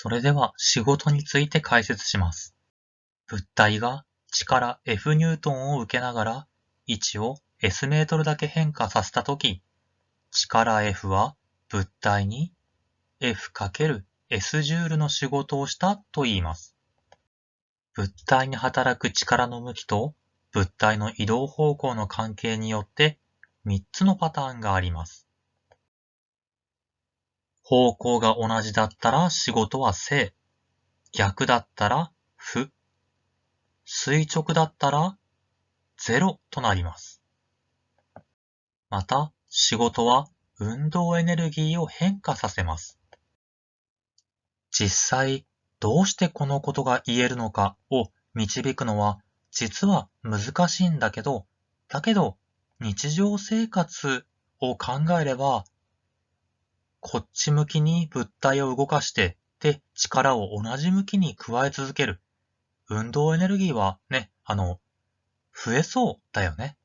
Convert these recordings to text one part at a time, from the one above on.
それでは仕事について解説します。物体が力 F ニュートンを受けながら位置を S メートルだけ変化させたとき、力 F は物体に F×S ジュールの仕事をしたと言います。物体に働く力の向きと物体の移動方向の関係によって3つのパターンがあります。方向が同じだったら仕事は正、逆だったら負、垂直だったら0となります。また、仕事は運動エネルギーを変化させます。実際、どうしてこのことが言えるのかを導くのは実は難しいんだけど、日常生活を考えれば、こっち向きに物体を動かしてで力を同じ向きに加え続ける。運動エネルギーはね、増えそうだよね。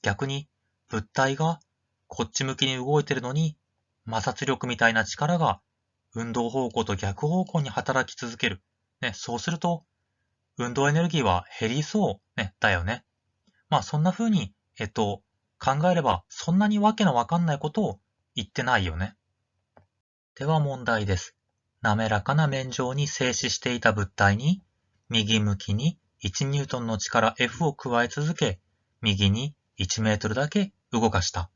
逆に物体がこっち向きに動いてるのに摩擦力みたいな力が運動方向と逆方向に働き続ける。ね、そうすると運動エネルギーは減りそうね、だよね。まあそんな風に、考えればそんなにわけのわかんないことを言ってないよね。では問題です。滑らかな面上に静止していた物体に右向きに1ニュートンの力 F を加え続け、右に1メートルだけ動かした。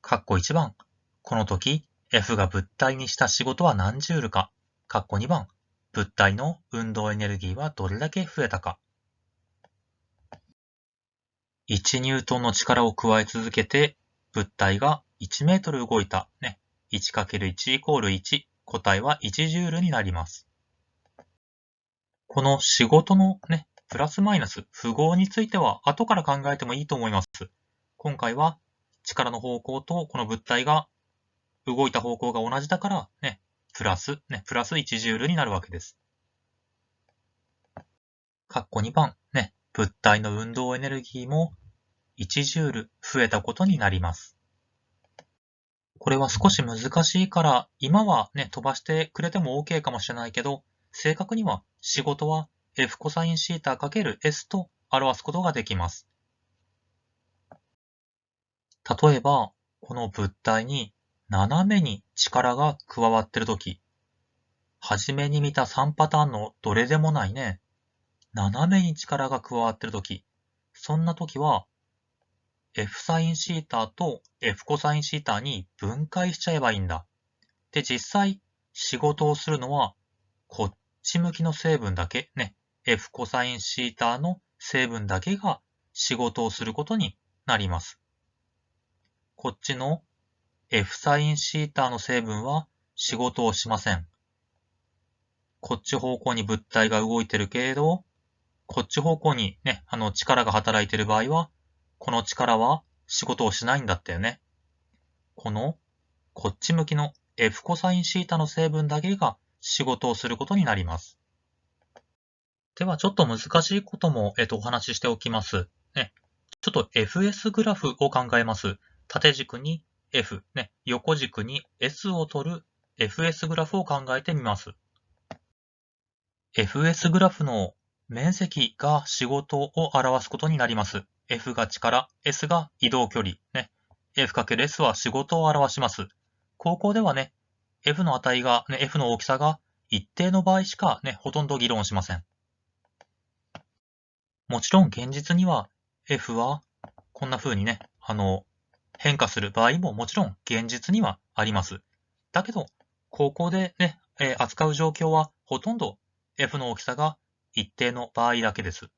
1番。この時、F が物体にした仕事は何ジュールか。2番。物体の運動エネルギーはどれだけ増えたか。1ニュートンの力を加え続けて、物体が1メートル動いた。ね。1×1 イコール1。答えは1ジュールになります。この仕事のね、プラスマイナス、符号については後から考えてもいいと思います。今回は力の方向とこの物体が動いた方向が同じだからね、プラス1ジュールになるわけです。2番、ね、物体の運動エネルギーも1ジュール増えたことになります。これは少し難しいから、今はね、飛ばしてくれても OK かもしれないけど、正確には仕事は F コサインシータ× S と表すことができます。例えば、この物体に斜めに力が加わっているとき、はじめに見た3パターンのどれでもないね、斜めに力が加わっているとき、そんなときは、F サインシータと F コサインシータに分解しちゃえばいいんだ。で、実際、仕事をするのは、こっち向きの成分だけ、ね、F コサインシータの成分だけが仕事をすることになります。こっちの F サインシータの成分は仕事をしません。こっち方向に物体が動いてるけれど、こっち方向にね、力が働いている場合は、この力は仕事をしないんだったよね。こっち向きの F コサインシータの成分だけが仕事をすることになります。ではちょっと難しいことも、お話ししておきます。ね、ちょっと FS グラフを考えます。縦軸に F、ね、横軸に S を取る FS グラフを考えてみます。FS グラフの面積が仕事を表すことになります。F が力、S が移動距離、ね。F×S は仕事を表します。高校ではね、F の値が、ね、F の大きさが一定の場合しかね、ほとんど議論しません。もちろん現実には F はこんな風にね、変化する場合ももちろん現実にはあります。だけど、高校でね、扱う状況はほとんどF の大きさが一定の場合だけです。